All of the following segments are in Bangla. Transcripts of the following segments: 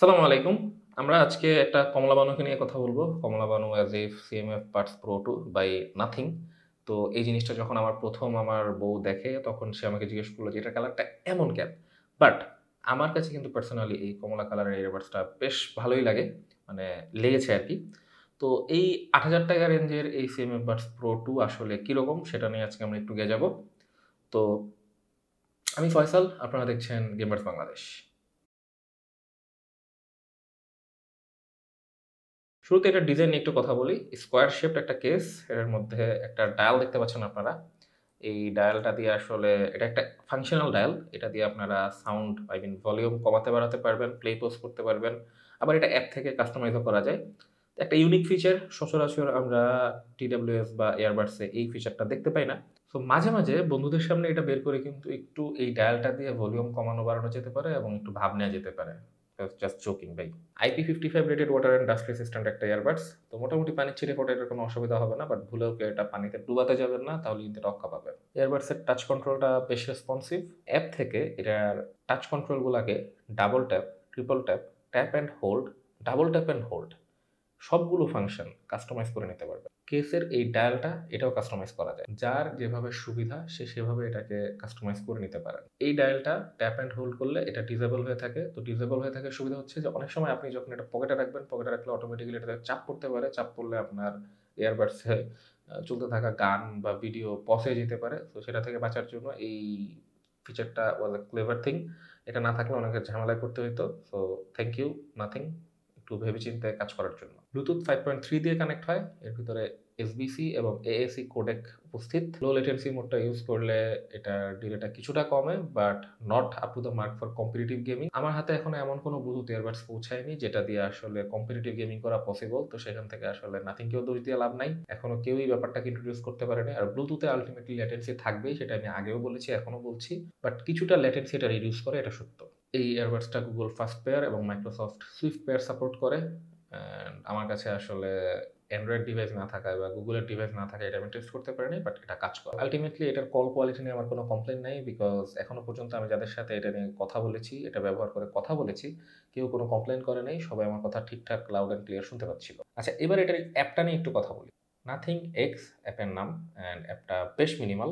আসসালামু আলাইকুম। আমরা আজকে একটা কমলা বানুকে নিয়ে কথা বলব। Kamala Banu as a CMF parts pro 2 by Nothing. তো এই জিনিসটা যখন আমার বউ দেখে তখন সে আমাকে জিজ্ঞেস করল যে, "এটার কালারটা এমন কেন?" বাট আমার কাছে কিন্তু পার্সোনালি এই কমলা কালারের ইয়ারবাডসটা বেশ ভালোই লাগে। মানে লেগেছে আরকি। তো এই ৳৮,০০০ রেঞ্জের এই সিএমএফ বাডস প্রো 2 আসলে কিরকম সেটা নিয়ে আজকে আমরা একটু গেজাবো। তো আমি ফয়সাল, আপনারা দেখছেন গেমার্স বাংলাদেশ। শুরুতে এটার ডিজাইন নিয়ে একটু কথা বলি। স্কোয়ার শেপড একটা কেস, এটার মধ্যে একটা ডায়াল দেখতে পাচ্ছেন আপনারা। এই ডায়ালটা দিয়ে আসলে এটা একটা ফাংশনাল ডায়াল। এটা দিয়ে আপনারা সাউন্ড ভলিউম কমাতে বাড়াতে পারবেন, প্লে পজ করতে পারবেন। আবার এটা অ্যাপ থেকে কাস্টমাইজও করা যায়। একটা ইউনিক ফিচার, সচরাচর আমরা TWS বা এয়ারবাডস এ এই ফিচারটা দেখতে পাই না। সো মাঝে মাঝে বন্ধুদের সামনে এটা বের করে কিন্তু একটু এই ডায়ালটা দিয়ে ভলিউম কমানো বাড়ানো যেতে পারে এবং একটু ভাব নেয়া যেতে পারে। জাস্ট জোকিং ভাই। IP55 rated water and dust resistant একটা ইয়ারবাডস। তো মোটামুটি পানি ছিঁড়ে ফোটা এটার কোনো অসুবিধা হবে না। বাট ভুলেও কেউ এটা পানিতে ডুবাতে যাবেন না, তাহলে কিন্তু এটা অক্কা পাবে। ইয়ারবাডসের টাচ কন্ট্রোলটা বেশ রেসপন্সিভ। অ্যাপ থেকে এটার টাচ কন্ট্রোলগুলাকে double tap, triple tap, tap and hold, double tap and hold সবগুলো ফাংশন কাস্টমাইজ করে নিতে পারবে। কেসের এই ডায়ালটা এটাও কাস্টমাইজ করা যায়। যার যেভাবে সুবিধা সে সেভাবে এটাকে কাস্টমাইজ করে নিতে পারেন। এই ডায়ালটা ট্যাপ অ্যান্ড হোল্ড করলে এটা ডিসেবল হয়ে থাকে। তো ডিসেবল হয়ে থাকার সুবিধা হচ্ছে যে অনেক সময় আপনি যখন এটা পকেটে রাখবেন, পকেটে রাখলে অটোমেটিক্যালি এটাতে চাপ পড়তে পারে। চাপ পড়লে আপনার এয়ারবাডসে চলতে থাকা গান বা ভিডিও পজ হয়ে যেতে পারে। তো সেটা থেকে বাঁচার জন্য এই ফিচারটা ওয়াজ আ ক্লেভার থিং। এটা না থাকলে অনেকের ঝামেলায় পড়তে হইতো। সো থ্যাংক ইউ নাথিং একটু ভেবেচিন্তে কাজ করার জন্য। ব্লুটুথ 5.3 দিয়ে কানেক্ট হয়। এর ভিতরে এসবিসি এবং এএসি কোডেক উপস্থিত। লো লেটেন্সি মোডটা ইউজ করলে এটার ডিলেটা কিছুটা কমে, but not up to the mark for competitive gaming. আমার হাতে এখনো এমন কোনো ব্লুটুথ ইয়ারবাডস পৌঁছায়নি যেটা দিয়ে আসলে কম্পিটিটিভ গেমিং করা পসিবল। তো সেখান থেকে আসলে নাথিংকেও দোষ দিয়ে লাভ নাই। এখনো কেউই ব্যাপারটাকে ইন্ট্রোডিউস করতে পারেনি। আর ব্লুটুথে আল্টিমেটলি ল্যাটেন্সি থাকবেই, সেটা আমি আগেও বলেছি, এখনো বলছি। বাট কিছুটা ল্যাটেন্সি এটা রিডিউস করে, এটা সত্য। এই ইয়ারবাডসটা গুগল ফাস্ট পেয়ার এবং মাইক্রোসফট সুইফট পেয়ার সাপোর্ট করে। অ্যান্ড আমার কাছে আসলে অ্যান্ড্রয়েড ডিভাইস না থাকায় বা গুগলের ডিভাইস না থাকায় এটা আমি টেস্ট করতে পারিনি, বাট এটা কাজ করে। আল্টিমেটলি এটার কল কোয়ালিটি নিয়ে আমার কোনো কমপ্লেন নাই, বিকজ এখনো পর্যন্ত আমি যাদের সাথে এটা নিয়ে কথা বলেছি, এটা ব্যবহার করে কথা বলেছি, কেউ কোনো কমপ্লেন করে নাই। সবাই আমার কথা ঠিকঠাক লাউড অ্যান্ড ক্লিয়ার শুনতে পাচ্ছিল। আচ্ছা, এবার এটার অ্যাপটা নিয়ে একটু কথা বলি। নাথিং এক্স অ্যাপের নাম, অ্যান্ড অ্যাপটা বেশ মিনিমাল।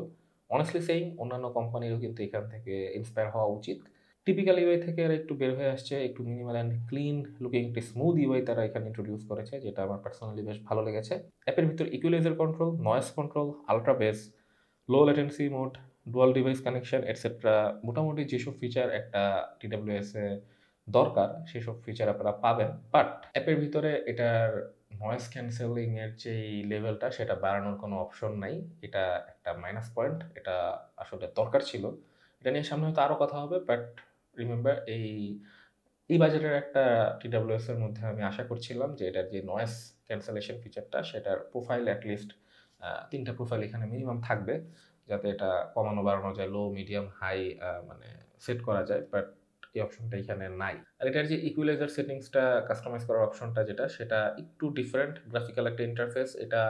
অনেস্টলি সেইং, অন্যান্য কোম্পানিরও কিন্তু এখান থেকে ইন্সপায়ার হওয়া উচিত। টিপিক্যাল ইউআই থেকে এরা একটু বের হয়ে আসছে, একটু মিনিমাল অ্যান্ড ক্লিন লুকিং একটি স্মুথ ইউআই তারা এখানে ইন্ট্রোডিউস করেছে, যেটা আমার পার্সোনালি বেশ ভালো লেগেছে। অ্যাপের ভিতর equaliser control, noise control, ultra bass, low latency mode, dual device connection etcetera, মোটামুটি যেসব ফিচার একটা টিডাব্লিউএস এ দরকার সেসব ফিচার আপনারা পাবেন। বাট অ্যাপের ভিতরে এটার নয়েজ ক্যান্সেলিং এর যেই লেভেলটা সেটা বাড়ানোর কোনো অপশন নাই। এটা একটা মাইনাস পয়েন্ট। এটা আসলে দরকার ছিল। এটা নিয়ে সামনে হয়তো আরো কথা হবে, বাট রিমেম্বার এই বাজেটের একটা TWS এর মধ্যে আমি আশা করছিলাম যে এটার যে নয়েজ ক্যান্সেলেশন ফিচারটা সেটার প্রোফাইল এটলিস্ট ৩ টা প্রোফাইল এখানে মিনিমাম থাকবে। যাতে এটা কমানো বাড়ানো যায়, লো, মিডিয়াম, হাই মানে সেট করা যায়। বাট এই অপশনটা এখানে নাই। আর এটার যে ইকুয়ালাইজার সেটিংসটা কাস্টমাইজ করার অপশনটা যেটা, সেটা একটু ডিফারেন্ট গ্রাফিক্যাল একটা ইন্টারফেস। এটা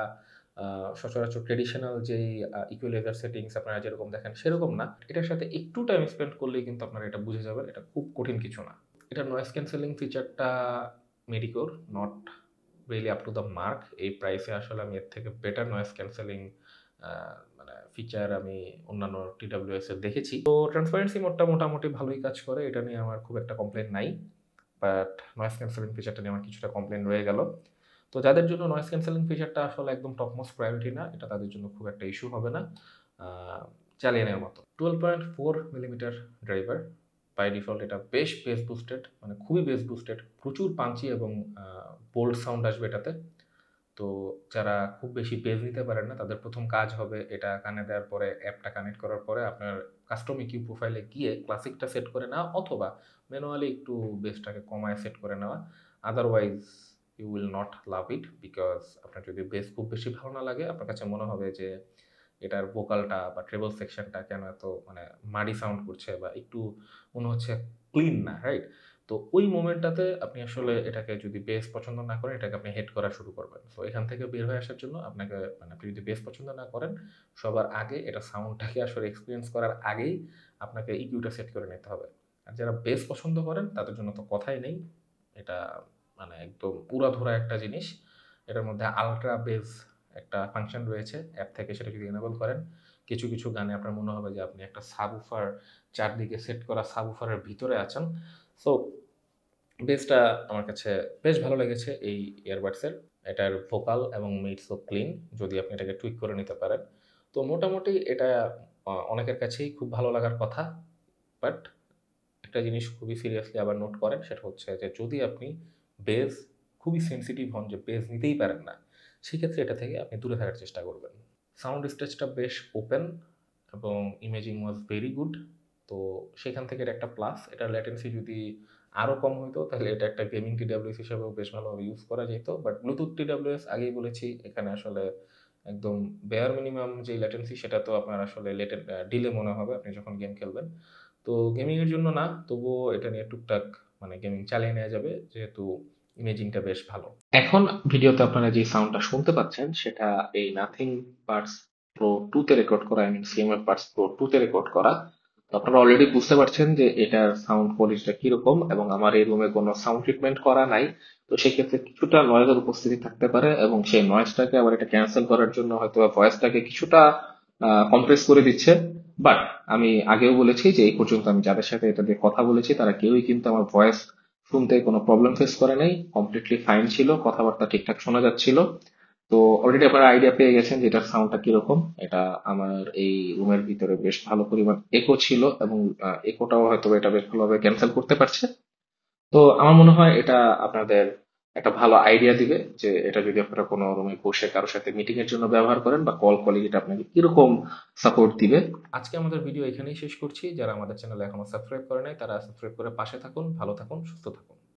সচরাচর ট্র্যাডিশনাল যেই ইকুয়ালাইজার সেটিংস আপনারা যেরকম দেখেন সেরকম না। এটার সাথে একটু টাইম স্পেন্ড করলেই কিন্তু আপনারা এটা বুঝে যাবেন। এটা খুব কঠিন কিছু না। এটার নয়েজ ক্যান্সেলিং ফিচারটা mediocre, not really up to the mark. এই প্রাইসে আসলে আমি এর থেকে বেটার নয়েজ ক্যান্সেলিং মানে ফিচার আমি অন্যান্য TWS এর দেখেছি। তো ট্রান্সপারেন্সি মোডটা মোটামুটি ভালোই কাজ করে। এটা নিয়ে আমার খুব একটা কমপ্লেন নাই। বাট নয়েজ ক্যান্সেলিং ফিচারটা নিয়ে আমার কিছুটা কমপ্লেন রয়ে গেল। তো যাদের জন্য নয়েজ ক্যান্সেলিং ফিচারটা আসলে একদম টপ মোস্ট প্রায়োরিটি না, এটা তাদের জন্য খুব একটা ইস্যু হবে না। চালিয়ে নেওয়ার মতো। 12.4 মিলিমিটার ড্রাইভার। বাই ডিফল্ট এটা বেশ বেস বুস্টেড, মানে খুবই বেস বুস্টেড। প্রচুর পাঞ্চি এবং বোল্ড সাউন্ড আসবে এটাতে। তো যারা খুব বেশি বেস নিতে পারেন না, তাদের প্রথম কাজ হবে এটা কানে দেওয়ার পরে, অ্যাপটা কানেক্ট করার পরে আপনার কাস্টম ইকিউ প্রোফাইলে গিয়ে ক্লাসিকটা সেট করে নেওয়া, অথবা ম্যানুয়ালি একটু বেসটাকে কমায় সেট করে নেওয়া। Otherwise you will not love it, because আপনার যদি বেস খুব বেশি ভালো না লাগে, আপনার কাছে মনে হবে যে এটার ভোকালটা বা ট্রেবল সেকশনটা কেন এত মানে মাডি সাউন্ড করছে বা একটু মনে হচ্ছে ক্লিন না, রাইট? তো ওই মোমেন্টটাতে আপনি আসলে এটাকে যদি বেস পছন্দ না করেন, এটাকে আপনি হেট করা শুরু করবেন। সো এখান থেকে বের হয়ে আসার জন্য আপনাকে মানে আপনি যদি বেস পছন্দ না করেন, সবার আগে এটা সাউন্ডটাকে আসলে এক্সপেরিয়েন্স করার আগেই আপনাকে ইকিউটা সেট করে নিতে হবে। আর যারা বেস পছন্দ করেন তাদের জন্য তো কথাই নেই। এটা মানে একদম উড়াধুরা একটা জিনিস। এটার মধ্যে আলট্রা বেস একটা ফাংশন রয়েছে। অ্যাপ থেকে সেটা যদি এনেবল করেন, কিছু কিছু গানে আপনার মনে হবে যে আপনি একটা সাবউফার, চারদিকে সেট করা সাবউফারের ভিতরে আছেন। সো বেসটা আমার কাছে বেশ ভালো লেগেছে এই ইয়ারবাডসের। এটার ভোকাল এবং মিডসও ক্লিন, যদি আপনি এটাকে টুইক করে নিতে পারেন। তো মোটামুটি এটা অনেকের কাছেই খুব ভালো লাগার কথা। বাট একটা জিনিস খুবই সিরিয়াসলি আবার নোট করেন, সেটা হচ্ছে যে যদি আপনি বেস খুবই সেনসিটিভ হন, যে বেস নিতেই পারেন না, সেক্ষেত্রে এটা থেকে আপনি দূরে থাকার চেষ্টা করবেন। সাউন্ড স্টেজটা বেশ ওপেন এবং ইমেজিং ওয়াজ ভেরি গুড। তো সেখান থেকে এটা একটা প্লাস। এটার ল্যাটেন্সি যদি আরও কম হইতো তাহলে এটা একটা গেমিং টিডাব্লিউএস হিসেবেও বেশ ভালোভাবে ইউজ করা যেত। বাট ব্লুটুথ টিডাব্লিউএস আগেই বলেছি, এখানে আসলে একদম বেয়ার মিনিমাম যে ল্যাটেন্সি, সেটা তো আপনার আসলে ডিলে মনে হবে আপনি যখন গেম খেলবেন। তো গেমিংয়ের জন্য না, তবুও এটা নিয়ে টুকটাক মানে গেমিং চালিয়ে নেওয়া যাবে, যেহেতু ইমেজিংটা বেশ ভালো। এখন ভিডিওতে আপনারা যে সাউন্ডটা শুনতে পাচ্ছেন সেটা এই নাথিং বাডস প্রো 2 তে রেকর্ড করা, I mean CMF buds pro 2 তে রেকর্ড করা। তো আপনারা অলরেডি বুঝতে পারছেন যে এটার সাউন্ড কোয়ালিটিটা কিরকম, এবং আমার এই রুমে কোনো সাউন্ড ট্রিটমেন্ট করা নাই। তো সেক্ষেত্রে কিছুটা নয়েজের উপস্থিতি থাকতে পারে, এবং সেই নয়েজটাকে আবার এটা ক্যান্সেল করার জন্য হয়তো ভয়েসটাকে কিছুটা কম্প্রেস করে দিচ্ছে। বাট আমি আগেও বলেছি যে এই পর্যন্ত আমি যাদের সাথে এটা দিয়ে কথা বলেছি তারা কেউই কিন্তু আমার ভয়েস শুনতে কোনো প্রবলেম ফেস করে নাই, কমপ্লিটলি ফাইন ছিল, কথাবার্তা ঠিকঠাক শোনা যাচ্ছিল। তো অলরেডি আপনারা আইডিয়া পেয়ে গেছেন যে এটার সাউন্ডটা কিরকম। এটা আমার এই রুমের ভিতরে বেশ ভালো পরিমাণ একো ছিল, এবং একোটাও হয়তো এটা বেশ ভালোভাবে ক্যান্সেল করতে পারছে। তো আমার মনে হয় এটা আপনাদের একটা ভালো আইডিয়া দিবে যে এটা যদি আপনারা কোনো রুমে বসে কারোর সাথে মিটিং এর জন্য ব্যবহার করেন, বা কল কোয়ালিটিটা আপনাকে কিরকম সাপোর্ট দিবে। আজকে আমাদের ভিডিও এখানেই শেষ করছি। যারা আমাদের চ্যানেলে এখনো সাবস্ক্রাইব করে নাই তারা সাবস্ক্রাইব করে পাশে থাকুন। ভালো থাকুন, সুস্থ থাকুন।